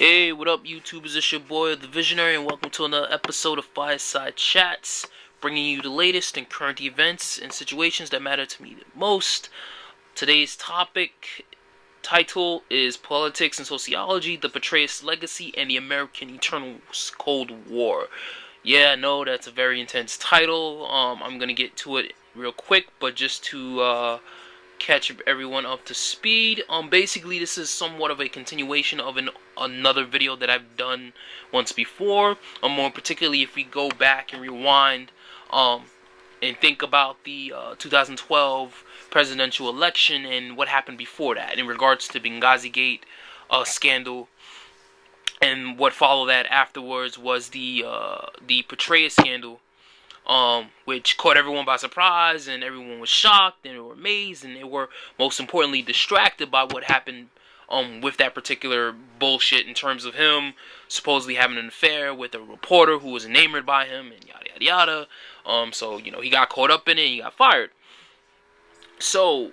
Hey, what up, YouTubers? It's your boy, The Visionary, and welcome to another episode of Firesidechats, bringing you the latest in current events and situations that matter to me the most. Today's title is Politics and Sociology, the Petreus Legacy, and the American Eternal Cold War. Yeah, no, that's a very intense title. I'm gonna get to it real quick, but just to catch everyone up to speed. Basically, this is somewhat of a continuation of another video that I've done once before. More particularly, if we go back and rewind, and think about the 2012 presidential election and what happened before that in regards to Benghazi Gate scandal, and what followed that afterwards was the Petreus scandal. Which caught everyone by surprise, and everyone was shocked, and they were amazed, and they were, most importantly, distracted by what happened with that particular bullshit in terms of him supposedly having an affair with a reporter who was enamored by him, and yada yada yada. So, he got caught up in it, and he got fired. So,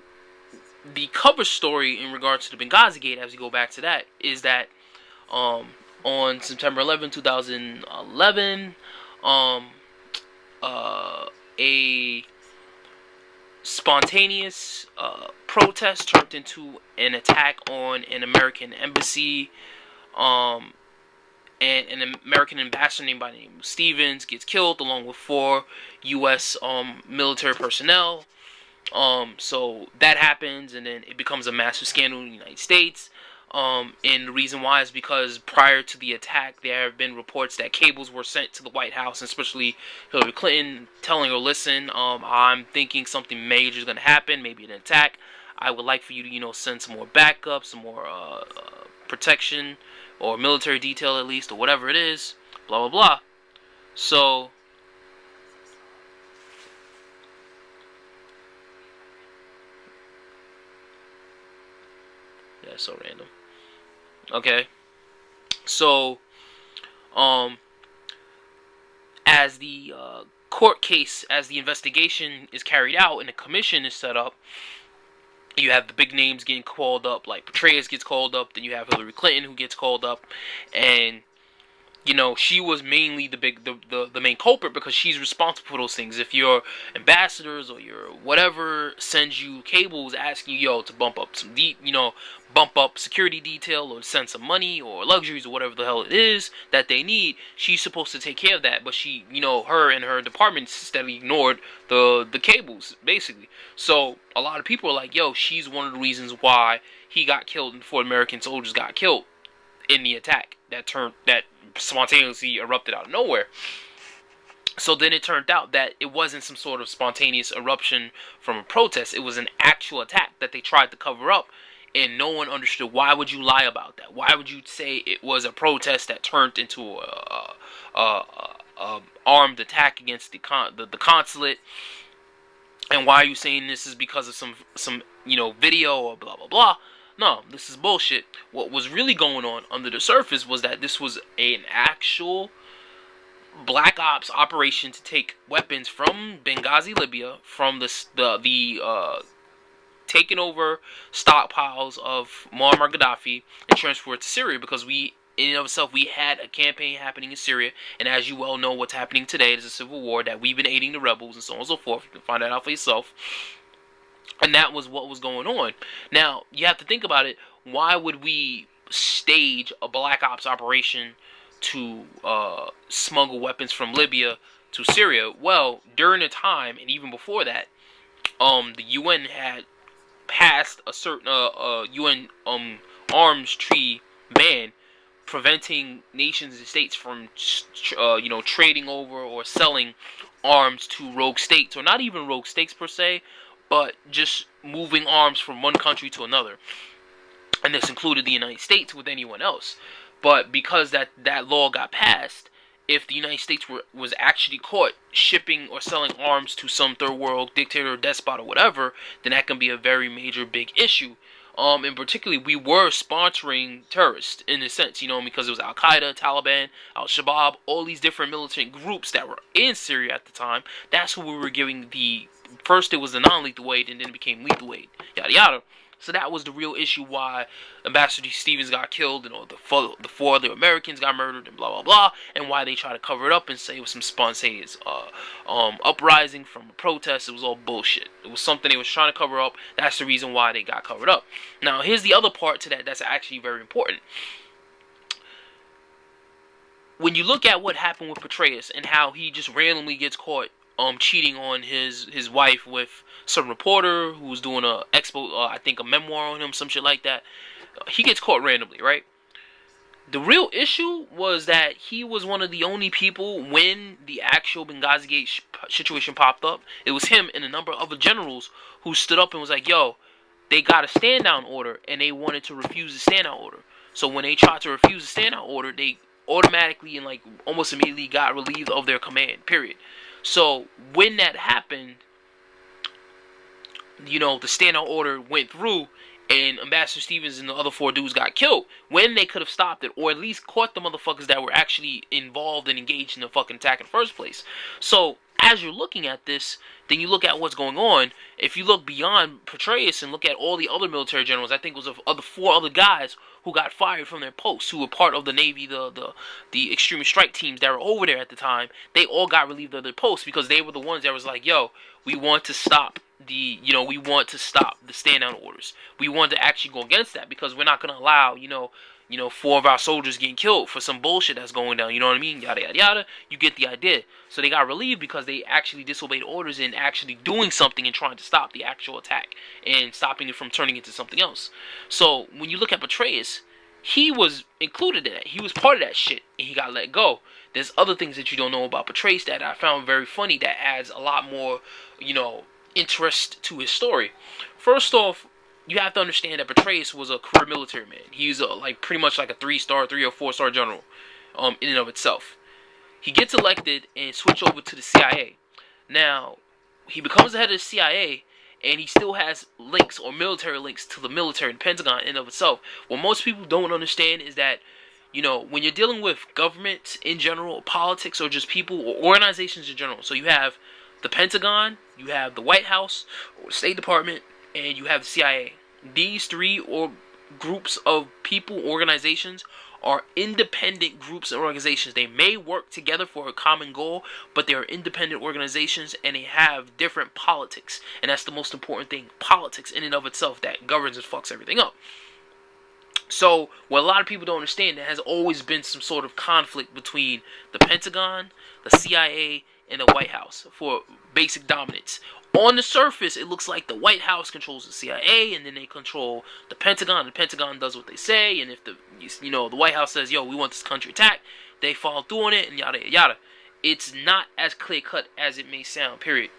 the cover story in regards to the Benghazi Gate, as we go back to that, is that on September 11, 2011, a spontaneous protest turned into an attack on an American embassy, and an American ambassador named by the name of Stevens gets killed along with 4 U.S. Military personnel. So that happens, and then it becomes a massive scandal in the United States. And the reason why is because prior to the attack, there have been reports that cables were sent to the White House, and especially Hillary Clinton, telling her, listen, I'm thinking something major is going to happen, maybe an attack. I would like for you to, send some more backup, some more protection, or military detail at least, or whatever it is, blah, blah, blah. So, yeah, so random. Okay, so, as the court case, as the investigation is carried out and the commission is set up, you have the big names getting called up, like Petreus gets called up, then you have Hillary Clinton who gets called up, and she was mainly the main culprit because she's responsible for those things. If your ambassadors or your whatever sends you cables asking you, to bump up some bump up security detail or send some money or luxuries or whatever the hell it is that they need, she's supposed to take care of that. But she, her and her department steadily ignored the cables, basically. So a lot of people are like, she's one of the reasons why he got killed and 4 American soldiers got killed in the attack that spontaneously erupted out of nowhere. So then it turned out that it wasn't some sort of spontaneous eruption from a protest. It was an actual attack that they tried to cover up, and no one understood. Why would you lie about that? Why would you say it was a protest that turned into a armed attack against the consulate? And why are you saying this is because of some video or blah blah blah? No, this is bullshit. What was really going on under the surface was that this was an actual black ops operation to take weapons from Benghazi, Libya, from the taking over stockpiles of Muammar Gaddafi and transfer it to Syria, because in and of itself, we had a campaign happening in Syria, and as you well know, what's happening today is a civil war that we've been aiding the rebels and so on and so forth. You can find that out for yourself. And that was what was going on. Now, you have to think about it. Why would we stage a black ops operation to smuggle weapons from Libya to Syria? Well, during the time, and even before that, the UN had passed a certain UN arms treaty ban preventing nations and states from trading over or selling arms to rogue states, or not even rogue states per se, but just moving arms from one country to another. And this included the United States with anyone else. But because that law got passed, if the United States was actually caught shipping or selling arms to some third world dictator or despot or whatever, then that can be a very major big issue. And particularly, we were sponsoring terrorists in a sense, because it was Al-Qaeda, Taliban, Al-Shabaab, all these different militant groups that were in Syria at the time. That's who we were giving first it was the non-lethal aid, and then it became lethal aid, yada yada. So that was the real issue why Ambassador Stevens got killed and all the four other Americans got murdered and blah blah blah, and why they try to cover it up and say it was some spontaneous uprising from a protest. It was all bullshit. It was something they was trying to cover up. That's the reason why they got covered up. Now here's the other part to that that's actually very important. When you look at what happened with Petreus and how he just randomly gets caught cheating on his wife with some reporter who was doing I think a memoir on him, some shit like that. He gets caught randomly, right? The real issue was that he was one of the only people when the actual Benghazi Gate situation popped up. It was him and a number of other generals who stood up and was like, yo, they got a stand down order and they wanted to refuse the stand down order. So when they tried to refuse the stand down order, they automatically and like almost immediately got relieved of their command, period. So when that happened, you know, the standout order went through and Ambassador Stevens and the other four dudes got killed when they could have stopped it, or at least caught the motherfuckers that were actually involved and engaged in the fucking attack in the first place. So as you're looking at this, then you look at what's going on. If you look beyond Petreus and look at all the other military generals, I think it was four other guys who got fired from their posts, who were part of the Navy, the extreme strike teams that were over there at the time. They all got relieved of their posts because they were the ones that was like, yo, we want to stop the stand down orders. We want to actually go against that because we're not going to allow, four of our soldiers getting killed for some bullshit that's going down. You know what I mean? Yada, yada, yada. You get the idea. So they got relieved because they actually disobeyed orders and actually doing something and trying to stop the actual attack and stopping it from turning into something else. So when you look at Petreus, he was included in that. He was part of that shit and he got let go. There's other things that you don't know about Petreus that I found very funny that adds a lot more, interest to his story. First off, you have to understand that Petreus was a career military man. He was pretty much like a 3 or 4-star general, in and of itself. He gets elected and switched over to the CIA. Now, he becomes the head of the CIA, and he still has links or military links to the military and Pentagon in and of itself. What most people don't understand is that, when you're dealing with government in general, politics, or just people or organizations in general. So you have the Pentagon, you have the White House or State Department, and you have the CIA. These three groups of people, organizations, are independent groups and organizations. They may work together for a common goal, but they are independent organizations and they have different politics. And that's the most important thing. Politics in and of itself that governs and fucks everything up. So, what a lot of people don't understand, there has always been some sort of conflict between the Pentagon, the CIA, and the White House for basic dominance. On the surface, it looks like the White House controls the CIA, and then they control the Pentagon. The Pentagon does what they say, and if the White House says, "Yo, we want this country attacked," they follow through on it, and yada yada yada. It's not as clear cut as it may sound. Period.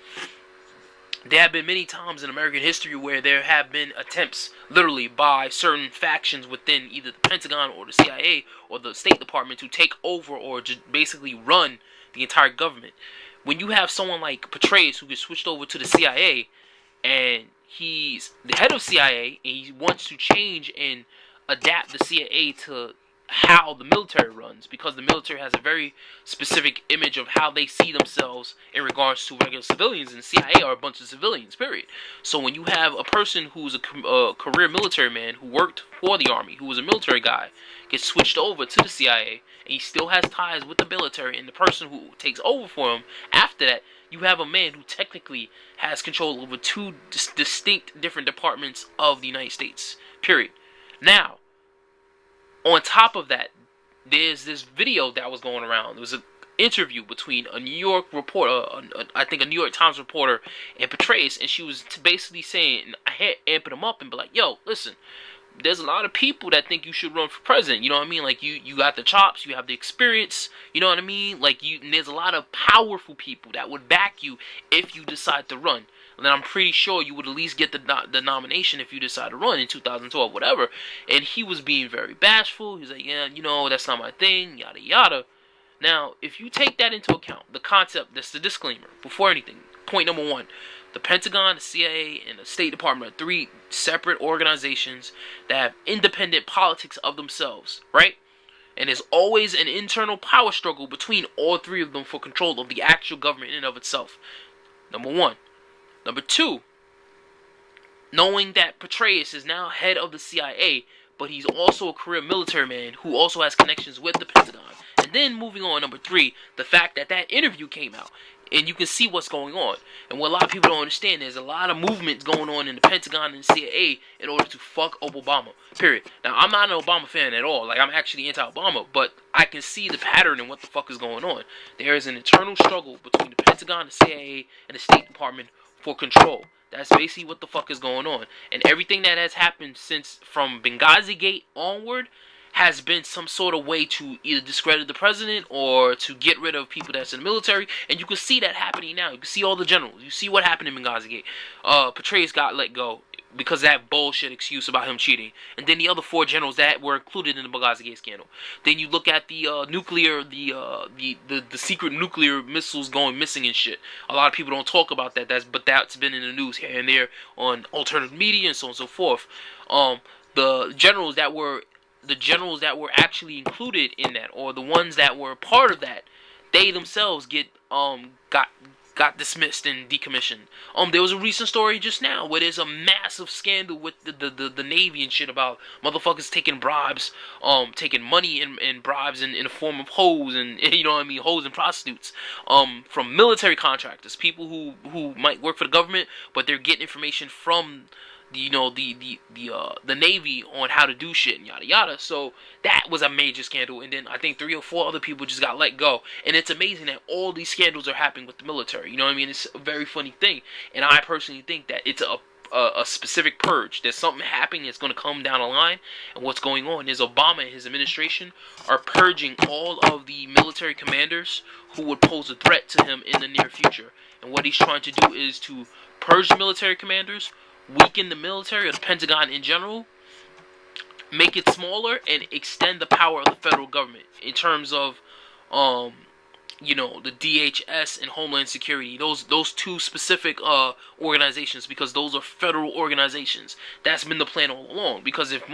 There have been many times in American history where there have been attempts, literally, by certain factions within either the Pentagon or the CIA or the State Department to take over or just basically run the entire government. When you have someone like Petreus who gets switched over to the CIA and he's the head of CIA and he wants to change and adapt the CIA to how the military runs, because the military has a very specific image of how they see themselves in regards to regular civilians, and CIA are a bunch of civilians, period. So when you have a person who's a career military man who worked for the army, who was a military guy, gets switched over to the CIA, and he still has ties with the military, and the person who takes over for him after that, you have a man who technically has control over two distinct different departments of the United States, period. Now, on top of that, there's this video that was going around. There was an interview between a New York reporter, I think a New York Times reporter, and Petreus, and she was basically saying, amping him up and be like, yo, listen, there's a lot of people that think you should run for president. You know what I mean? Like, you got the chops, you have the experience, you know what I mean? Like, and there's a lot of powerful people that would back you if you decide to run. And then I'm pretty sure you would at least get the nomination if you decide to run in 2012, whatever. And he was being very bashful. He was like, yeah, that's not my thing, yada, yada. Now, if you take that into account, the concept, that's the disclaimer, before anything, point number one, the Pentagon, the CIA, and the State Department are three separate organizations that have independent politics of themselves, right? And there's always an internal power struggle between all three of them for control of the actual government in and of itself. Number one. Number two, knowing that Petreus is now head of the CIA, but he's also a career military man who also has connections with the Pentagon. And then moving on, number 3, the fact that that interview came out. And you can see what's going on. And what a lot of people don't understand is a lot of movements going on in the Pentagon and the CIA in order to fuck up Obama. Period. Now, I'm not an Obama fan at all. Like, I'm actually anti-Obama. But I can see the pattern and what the fuck is going on. There is an internal struggle between the Pentagon, the CIA, and the State Department for control. That's basically what the fuck is going on. And everything that has happened since from Benghazi Gate onward has been some sort of way to either discredit the president or to get rid of people that's in the military. And you can see that happening now. You can see all the generals. You see what happened in Benghazi Gate. Petreus got let go because of that bullshit excuse about him cheating. And then the other 4 generals that were included in the Benghazi Gate scandal. Then you look at the the secret nuclear missiles going missing and shit. A lot of people don't talk about that. But that's been in the news here and there on alternative media and so on and so forth. The generals that were actually included in that, or the ones that were part of that, they themselves got dismissed and decommissioned. There was a recent story just now where there's a massive scandal with the Navy and shit about motherfuckers taking bribes, taking money in bribes in the form of hoes and you know what I mean, hoes and prostitutes, from military contractors, people who might work for the government, but they're getting information from the Navy on how to do shit and yada yada. So that was a major scandal, and then I think 3 or 4 other people just got let go. And it's amazing that all these scandals are happening with the military. You know what I mean? It's a very funny thing, and I personally think that it's a specific purge. There's something happening that's going to come down the line, and what's going on is Obama and his administration are purging all of the military commanders who would pose a threat to him in the near future. And what he's trying to do is to purge the military commanders, weaken the military or the Pentagon in general, make it smaller, and extend the power of the federal government in terms of, the DHS and Homeland Security. Those 2 specific organizations, because those are federal organizations. That's been the plan all along. Because if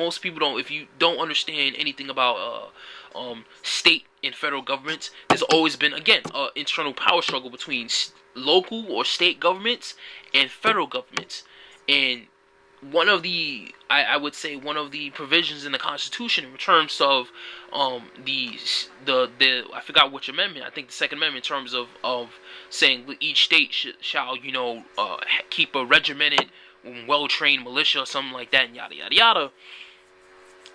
you don't understand anything about state and federal governments, there's always been, again, an internal power struggle between local or state governments and federal governments. And I would say one of the provisions in the Constitution in terms of I forgot which amendment, I think the Second Amendment, in terms of saying each state shall keep a regimented, well-trained militia or something like that, and yada yada yada.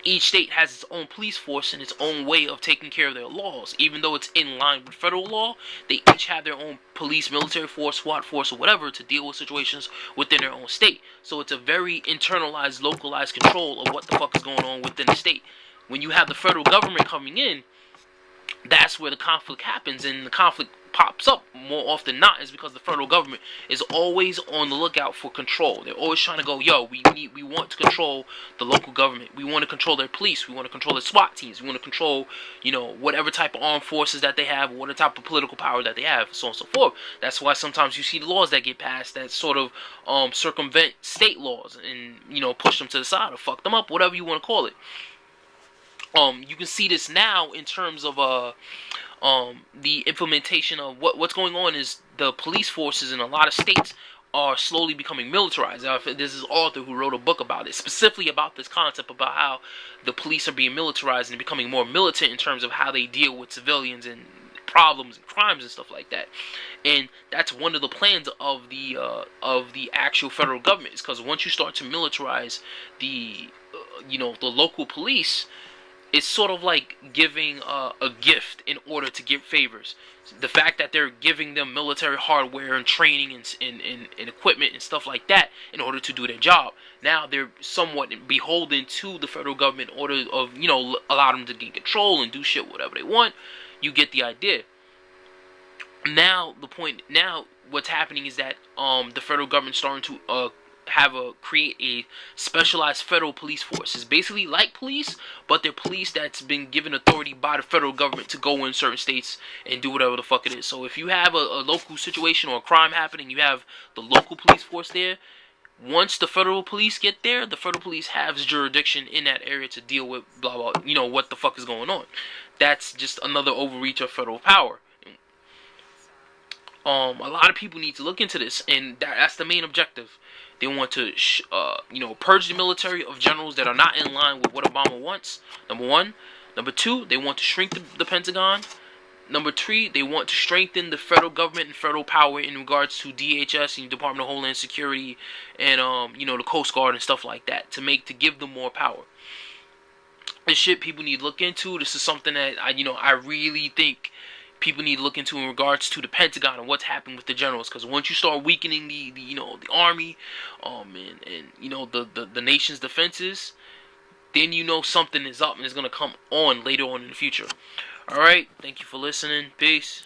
Each state has its own police force and its own way of taking care of their laws. Even though it's in line with federal law, they each have their own police, military force, SWAT force, or whatever to deal with situations within their own state. So it's a very internalized, localized control of what the fuck is going on within the state. When you have the federal government coming in, that's where the conflict happens, and the conflict pops up more often than not is because the federal government is always on the lookout for control. They're always trying to go, we want to control the local government. We want to control their police. We want to control their SWAT teams. We want to control, whatever type of armed forces that they have, whatever type of political power that they have, so on and so forth. That's why sometimes you see the laws that get passed that sort of circumvent state laws and, push them to the side or fuck them up, whatever you want to call it. You can see this now in terms of the implementation of what's going on is the police forces in a lot of states are slowly becoming militarized. This is an author who wrote a book about it, specifically about this concept about how the police are being militarized and becoming more militant in terms of how they deal with civilians and problems and crimes and stuff like that. And that's one of the plans of the actual federal government, is because once you start to militarize the local police, it's sort of like giving a gift in order to give favors. The fact that they're giving them military hardware and training and equipment and stuff like that in order to do their job. Now they're somewhat beholden to the federal government in order of, allow them to gain control and do shit whatever they want. You get the idea. Now what's happening is that the federal government's starting to create a specialized federal police force. It's basically like police, but they're police that's been given authority by the federal government to go in certain states and do whatever the fuck it is. So if you have a local situation or a crime happening, you have the local police force there. Once the federal police get there, the federal police has jurisdiction in that area to deal with blah blah, what the fuck is going on. That's just another overreach of federal power. A lot of people need to look into this, and that's the main objective. They want to, purge the military of generals that are not in line with what Obama wants. Number one. Number two, they want to shrink the Pentagon. Number three, they want to strengthen the federal government and federal power in regards to DHS and Department of Homeland Security and the Coast Guard and stuff like that to give them more power. This shit people need to look into. This is something that I really think people need to look into in regards to the Pentagon and what's happening with the generals. Because once you start weakening the army, the nation's defenses, then something is up and it's gonna come on later on in the future. Alright, thank you for listening. Peace.